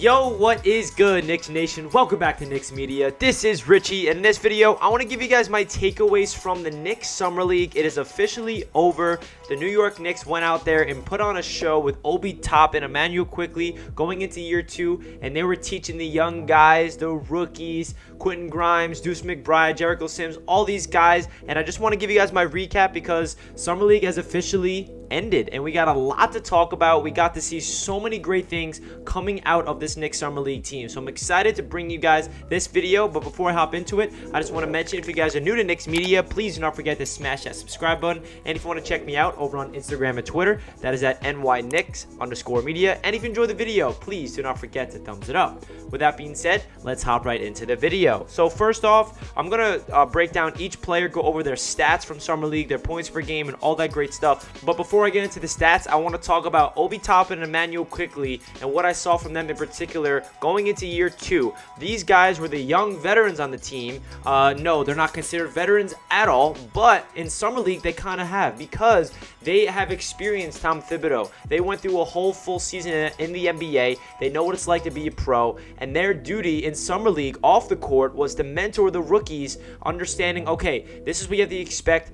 Yo, what is good, Knicks Nation? Welcome back to Knicks Media. This is Richie, and in this video, I want to give you guys my takeaways from the Knicks Summer League. It is officially over. The New York Knicks went out there and put on a show with Obi Toppin, Immanuel Quickly going into year 2, and they were teaching the young guys, the rookies, Quentin Grimes, Deuce McBride, Jericho SIms, all these guys, and I just want to give you guys my recap because Summer League has officially ended, and we got a lot to talk about. We got to see so many great things coming out of this Knicks Summer League team, so I'm excited to bring you guys this video. But before I hop into it, I just want to mention, if you guys are new to Knicks Media, please do not forget to smash that subscribe button, and if you want to check me out over on Instagram and Twitter, that is at nyknicks_media, and if you enjoyed the video, please do not forget to thumbs it up. With that being said, let's hop right into the video. So first off, I'm gonna break down each player, go over their stats from Summer League, their points per game, and all that great stuff. But before I get into the stats, I want to talk about Obi Toppin and Immanuel Quickly and what I saw from them in particular going into year 2. These guys were the young veterans on the team. No, they're not considered veterans at all, but in Summer League they kind of have, because they have experienced Tom Thibodeau. They went through a whole full season in the NBA. They know what it's like to be a pro, and their duty in Summer League off the court was to mentor the rookies, understanding, okay, this is what you have to expect.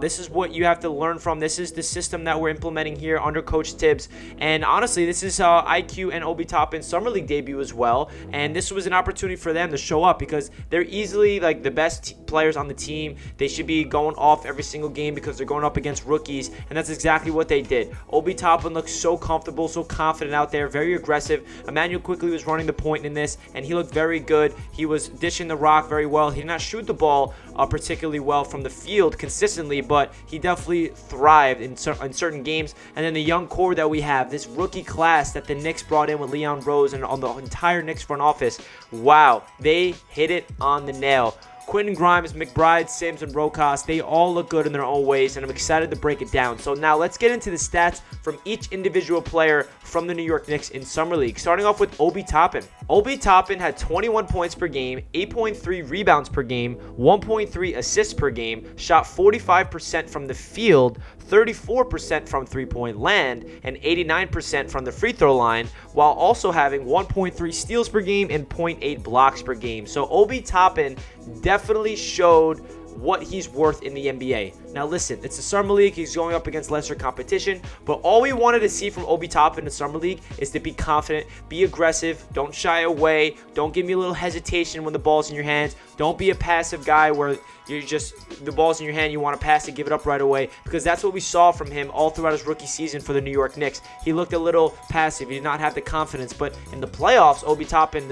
This is what you have to learn from. This is the system that we're implementing here under Coach Tibbs. And honestly, this is IQ and Obi Toppin's Summer League debut as well. And this was an opportunity for them to show up because they're easily like the best players on the team. They should be going off every single game because they're going up against rookies. And that's exactly what they did. Obi Toppin looked so comfortable, so confident out there, very aggressive. Immanuel Quickly was running the point in this, and he looked very good. He was dishing the rock very well. He did not shoot the ball particularly well from the field consistently, but he definitely thrived in certain games. And then the young core that we have, this rookie class that the Knicks brought in with Leon Rose and on the entire Knicks front office, wow, they hit it on the nail. Quentin Grimes, McBride, Sims, and Rokas, they all look good in their own ways, and I'm excited to break it down. So now let's get into the stats from each individual player from the New York Knicks in Summer League, starting off with Obi Toppin. Obi Toppin had 21 points per game, 8.3 rebounds per game, 1.3 assists per game, shot 45% from the field, 34% from three-point land, and 89% from the free throw line, while also having 1.3 steals per game and 0.8 blocks per game. So Obi Toppin definitely showed what he's worth in the NBA. Now listen, it's a Summer League, he's going up against lesser competition, but all we wanted to see from Obi Toppin in the Summer League is to be confident, be aggressive, don't shy away, don't give me a little hesitation when the ball's in your hands, don't be a passive guy where you're just, the ball's in your hand, you want to pass it, give it up right away, because that's what we saw from him all throughout his rookie season for the New York Knicks. He looked a little passive, he did not have the confidence, but in the playoffs, Obi Toppin,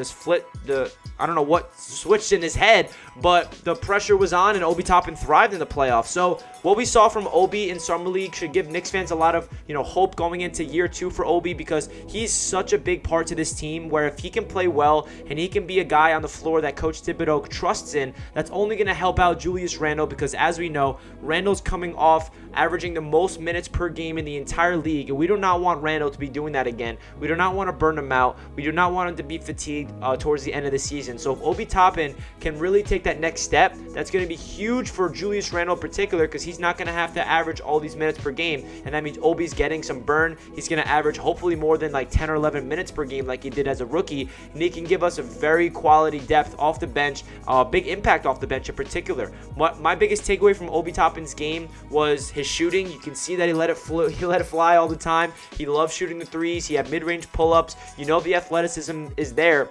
I don't know what switched in his head, but the pressure was on and Obi Toppin thrived in the playoffs. So what we saw from Obi in Summer League should give Knicks fans a lot of, hope going into year 2 for Obi, because he's such a big part to this team, where if he can play well and he can be a guy on the floor that Coach Thibodeau trusts in, that's only going to help out Julius Randle, because as we know, Randle's coming off averaging the most minutes per game in the entire league, and we do not want Randle to be doing that again. We do not want to burn him out. We do not want him to be fatigued towards the end of the season. So if Obi Toppin can really take that next step, that's going to be huge for Julius Randle in particular, because he's not going to have to average all these minutes per game, and that means Obi's getting some burn. He's going to average hopefully more than like 10 or 11 minutes per game like he did as a rookie, and he can give us a very quality depth off the bench, big impact off the bench in particular. My biggest takeaway from Obi Toppin's game was his shooting. You can see that he let it fly all the time. He loves shooting the threes. He had mid-range pull-ups. The athleticism is there.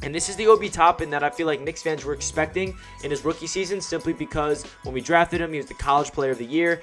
And this is the Obi Toppin that I feel like Knicks fans were expecting in his rookie season, simply because when we drafted him, he was the College Player of the Year.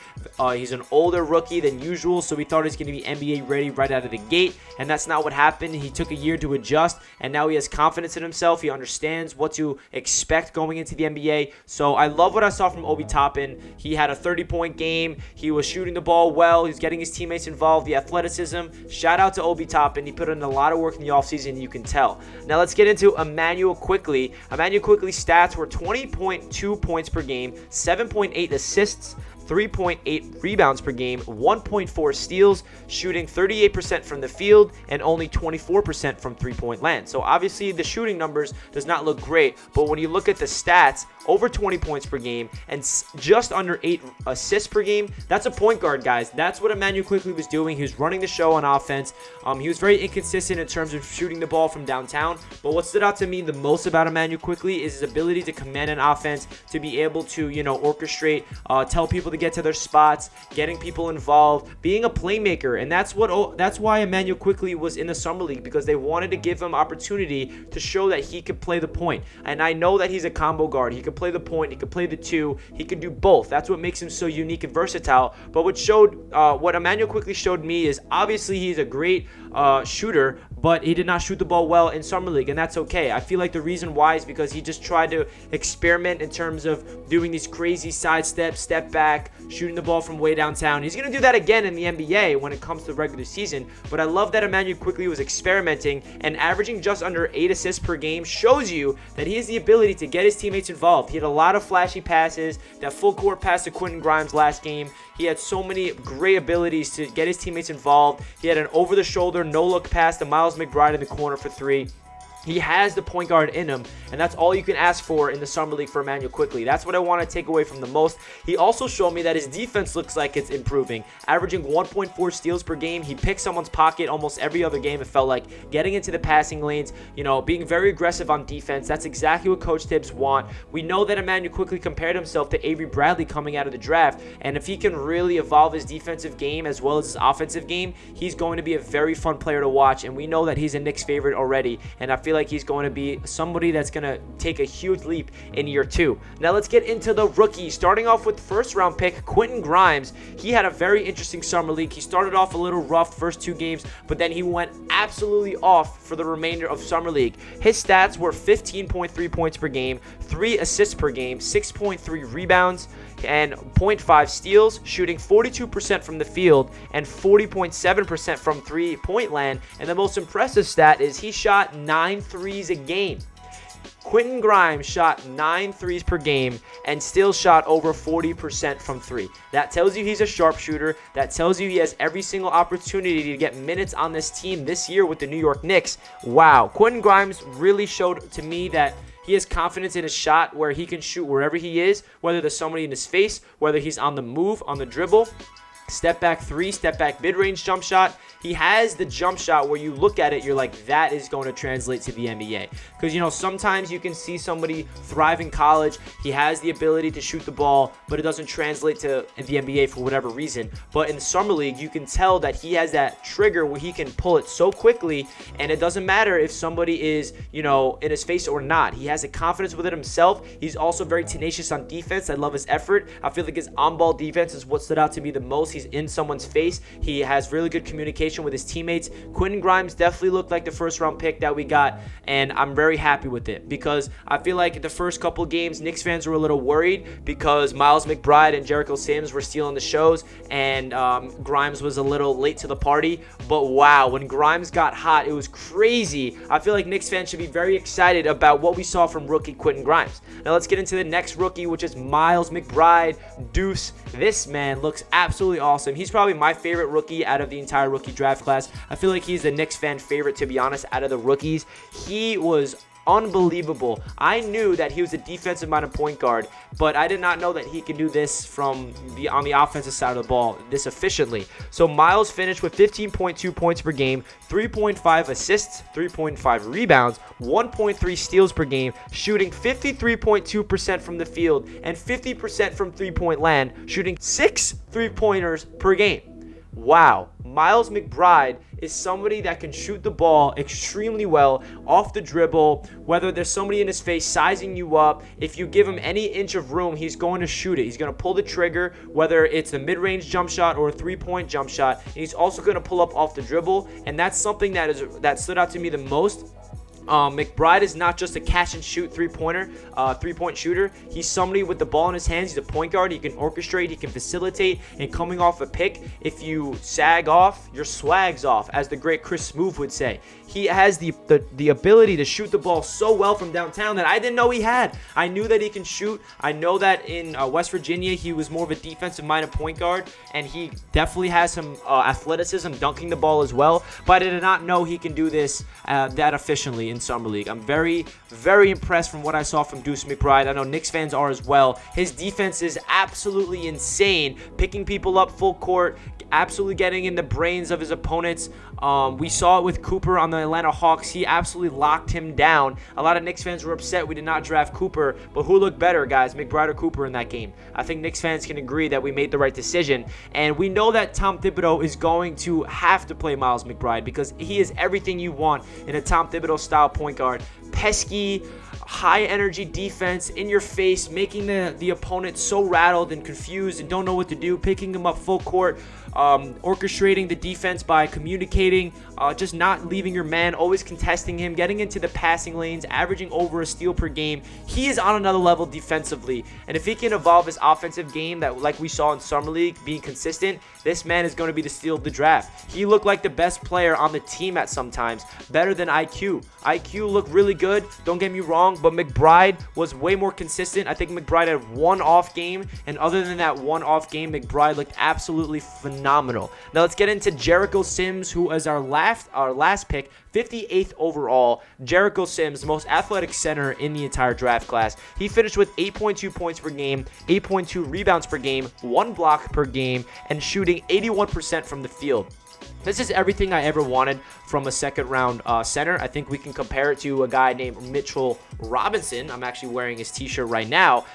He's an older rookie than usual, so we thought he was going to be NBA ready right out of the gate, and that's not what happened. He took a year to adjust, and now he has confidence in himself. He understands what to expect going into the NBA. So I love what I saw from Obi Toppin. He had a 30-point game. He was shooting the ball well. He was getting his teammates involved. The athleticism. Shout out to Obi Toppin. He put in a lot of work in the offseason, you can tell. Now let's get into Immanuel Quickly. Immanuel Quickly's stats were 20.2 points per game, 7.8 assists, 3.8 rebounds per game, 1.4 steals, shooting 38% from the field and only 24% from three-point land. So obviously the shooting numbers does not look great, but when you look at the stats, over 20 points per game, and just under 8 assists per game. That's a point guard, guys. That's what Immanuel Quickly was doing. He was running the show on offense. He was very inconsistent in terms of shooting the ball from downtown, but what stood out to me the most about Immanuel Quickly is his ability to command an offense, to be able to, orchestrate, tell people to get to their spots, getting people involved, being a playmaker. And that's why Immanuel Quickly was in the Summer League, because they wanted to give him opportunity to show that he could play the point. And I know that he's a combo guard. He could play the point, he could play the two, he could do both. That's what makes him so unique and versatile. But what Immanuel Quickly showed me is, obviously he's a great shooter, but he did not shoot the ball well in Summer League, and that's okay. I feel like the reason why is because he just tried to experiment in terms of doing these crazy side steps, step back, shooting the ball from way downtown. He's going to do that again in the NBA when it comes to the regular season, but I love that Immanuel Quickly was experimenting, and averaging just under 8 assists per game shows you that he has the ability to get his teammates involved. He had a lot of flashy passes, that full court pass to Quentin Grimes last game. He had so many great abilities to get his teammates involved. He had an over-the-shoulder, no-look pass to Miles McBride in the corner for 3. He has the point guard in him, and that's all you can ask for in the Summer League for Immanuel Quickly. That's what I want to take away from the most. He also showed me that his defense looks like it's improving, averaging 1.4 steals per game. He picked someone's pocket almost every other game, it felt like, getting into the passing lanes, being very aggressive on defense. That's exactly what Coach Tibbs want. We know that Immanuel Quickly compared himself to Avery Bradley coming out of the draft, and if he can really evolve his defensive game as well as his offensive game, he's going to be a very fun player to watch, and we know that he's a Knicks favorite already, and I feel like he's going to be somebody that's going to take a huge leap in year 2. Now let's get into the rookies. Starting off with first round pick Quentin Grimes. He had a very interesting Summer League. He started off a little rough first 2 games, but then he went absolutely off for the remainder of Summer League. His stats were 15.3 points per game, 3 assists per game, 6.3 rebounds, and 0.5 steals, shooting 42% from the field and 40.7% from three-point land. And the most impressive stat is he shot 9 threes a game. Quentin Grimes shot 9 threes per game and still shot over 40% from 3. That tells you he's a sharpshooter. That tells you he has every single opportunity to get minutes on this team this year with the New York Knicks. Wow. Quentin Grimes really showed to me that he has confidence in his shot, where he can shoot wherever he is, whether there's somebody in his face, whether he's on the move, on the dribble. Step back 3, step back mid-range jump shot. He has the jump shot where you look at it, you're like, that is going to translate to the NBA. Because, sometimes you can see somebody thrive in college. He has the ability to shoot the ball, but it doesn't translate to the NBA for whatever reason. But in the Summer League, you can tell that he has that trigger where he can pull it so quickly, and it doesn't matter if somebody is, in his face or not. He has a confidence with it himself. He's also very tenacious on defense. I love his effort. I feel like his on-ball defense is what stood out to me the most. He's in someone's face. He has really good communication with his teammates. Quentin Grimes definitely looked like the first round pick that we got, and I'm very happy with it, because I feel like the first couple games Knicks fans were a little worried because Miles McBride and Jericho SIms were stealing the shows, and Grimes was a little late to the party. But wow, when Grimes got hot, it was crazy. I feel like Knicks fans should be very excited about what we saw from rookie Quentin Grimes. Now let's get into the next rookie, which is Miles McBride. Deuce, this man looks absolutely awesome. He's probably my favorite rookie out of the entire rookie draft class. I feel like he's the Knicks fan favorite, to be honest, out of the rookies. He was unbelievable. I knew that he was a defensive-minded point guard, but I did not know that he could do this on the offensive side of the ball this efficiently. So Miles finished with 15.2 points per game, 3.5 assists, 3.5 rebounds, 1.3 steals per game, shooting 53.2% from the field and 50% from three-point land, shooting 6 three-pointers per game. Wow, Miles McBride is somebody that can shoot the ball extremely well off the dribble, whether there's somebody in his face sizing you up. If you give him any inch of room, he's going to shoot it. He's going to pull the trigger, whether it's a mid-range jump shot or a three-point jump shot. And he's also going to pull up off the dribble, and that's something that stood out to me the most. McBride is not just a catch and shoot three-point shooter. He's somebody with the ball in his hands. He's a point guard. He can orchestrate, he can facilitate, and coming off a pick, if you sag off, your swag's off, as the great Chris Smoove would say. He has the ability to shoot the ball so well from downtown that I didn't know he had. I knew that he can shoot. I know that in West Virginia, he was more of a defensive-minded point guard, and he definitely has some athleticism dunking the ball as well, but I did not know he can do this that efficiently in Summer League. I'm very, very impressed from what I saw from Deuce McBride. I know Knicks fans are as well. His defense is absolutely insane, picking people up full court, absolutely getting in the brains of his opponents. We saw it with Cooper on the Atlanta Hawks. He absolutely locked him down. A lot of Knicks fans were upset we did not draft Cooper, but who looked better, guys, McBride or Cooper in that game? I think Knicks fans can agree that we made the right decision, and we know that Tom Thibodeau is going to have to play Miles McBride because he is everything you want in a Tom Thibodeau style point guard. Pesky, high energy defense, in your face, making the opponent so rattled and confused and don't know what to do, picking him up full court, orchestrating the defense by communicating, just not leaving your man, always contesting him, getting into the passing lanes, averaging over a steal per game. He is on another level defensively, and if he can evolve his offensive game that like we saw in Summer League, being consistent, this man is going to be the steal of the draft. He looked like the best player on the team at sometimes, better than IQ. IQ looked really good, don't get me wrong, but McBride was way more consistent. I think McBride had one off game, and other than that one off game, McBride looked absolutely phenomenal. Now let's get into Jericho Sims, who is our last pick, 58th overall. Jericho Sims, the most athletic center in the entire draft class. He finished with 8.2 points per game, 8.2 rebounds per game, 1 block per game, and shooting 81% from the field. This is everything I ever wanted from a second-round center. I think we can compare it to a guy named Mitchell Robinson. I'm actually wearing his t-shirt right now.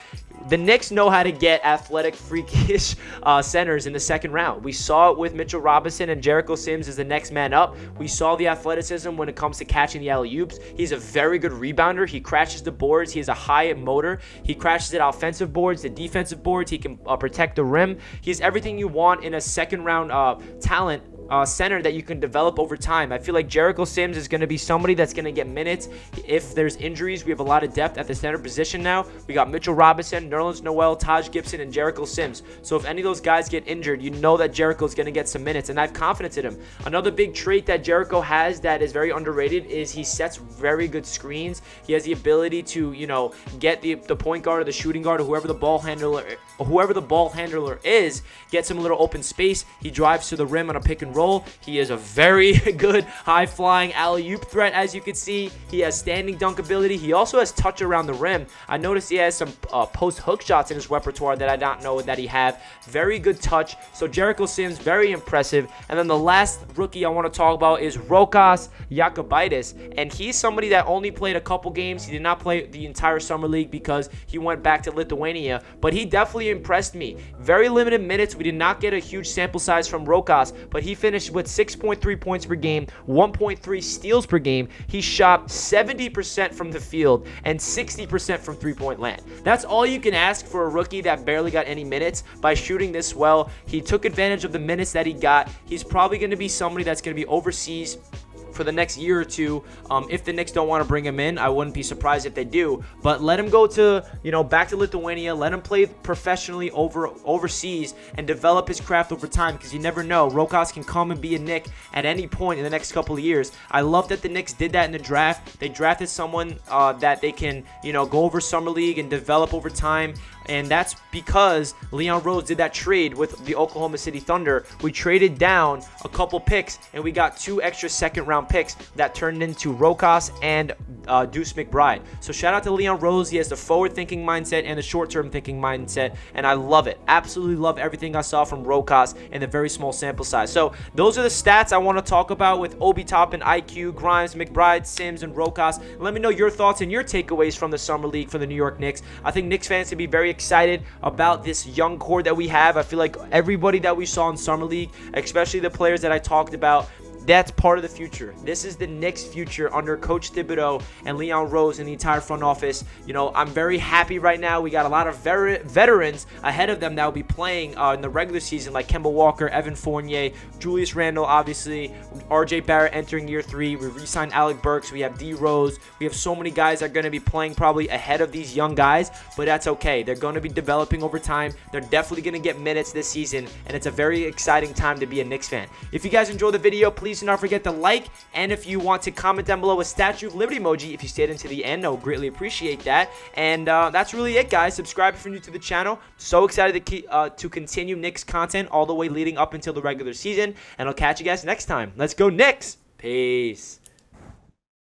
The Knicks know how to get athletic, freakish centers in the second round. We saw it with Mitchell Robinson, and Jericho Sims is the next man up. We saw the athleticism when it comes to catching the alley-oops. He's a very good rebounder. He crashes the boards. He has a high motor. He crashes the offensive boards, the defensive boards. He can protect the rim. He's everything you want in a second-round talent center that you can develop over time. I feel like Jericho Sims is going to be somebody that's going to get minutes if there's injuries. We have a lot of depth at the center position now. We got Mitchell Robinson, Nerlens Noel, Taj Gibson, and Jericho Sims. So if any of those guys get injured, you know that Jericho's going to get some minutes, and I have confidence in him. Another big trait that Jericho has that is very underrated is he sets very good screens. He has the ability to, get the point guard or the shooting guard or whoever the ball handler is, gets him a little open space. He drives to the rim on a pick and roll. He is a very good high-flying alley-oop threat, as you can see. He has standing dunk ability. He also has touch around the rim. I noticed he has some post hook shots in his repertoire that I don't know that he have. Very good touch. So Jericho Sims, very impressive. And then the last rookie I want to talk about is Rakas Jacobitis, and he's somebody that only played a couple games. He did not play the entire Summer League because he went back to Lithuania, but he definitely impressed me. Very limited minutes. We did not get a huge sample size from Rokas, but he finished with 6.3 points per game, 1.3 steals per game. He shot 70% from the field and 60% from three-point land. That's all you can ask for a rookie that barely got any minutes. By shooting this well, he took advantage of the minutes that he got. He's probably going to be somebody that's going to be overseas for the next year or two. If the Knicks don't want to bring him in, I wouldn't be surprised if they do. But let him go to, back to Lithuania. Let him play professionally overseas and develop his craft over time, because you never know. Rokas can come and be a Knick at any point in the next couple of years. I love that the Knicks did that in the draft. They drafted someone that they can, go over Summer League and develop over time. And that's because Leon Rose did that trade with the Oklahoma City Thunder. We traded down a couple picks, and we got 2 extra second-round picks that turned into Rokas and Deuce McBride. So shout out to Leon Rose. He has the forward-thinking mindset and the short-term thinking mindset, and I love it. Absolutely love everything I saw from Rokas in the very small sample size. So those are the stats I want to talk about with Obi Toppin, IQ, Grimes, McBride, Sims, and Rokas. Let me know your thoughts and your takeaways from the Summer League for the New York Knicks. I think Knicks fans should be very excited about this young core that we have. I feel like everybody that we saw in Summer League, especially the players that I talked about, that's part of the future. This is the Knicks' future under Coach Thibodeau and Leon Rose and the entire front office. I'm very happy right now. We got a lot of veterans ahead of them that will be playing in the regular season, like Kemba Walker, Evan Fournier, Julius Randle, obviously, RJ Barrett entering year 3. We re-signed Alec Burks. We have D Rose. We have so many guys that are going to be playing probably ahead of these young guys, but that's okay. They're going to be developing over time. They're definitely going to get minutes this season, and it's a very exciting time to be a Knicks fan. If you guys enjoyed the video, please do not forget to like, and if you want to comment down below a Statue of Liberty emoji if you stayed into the end, I would greatly appreciate that. And that's really it, guys. Subscribe if you're new to the channel. So excited to continue Knicks content all the way leading up until the regular season, and I'll catch you guys next time. Let's go Knicks! Peace.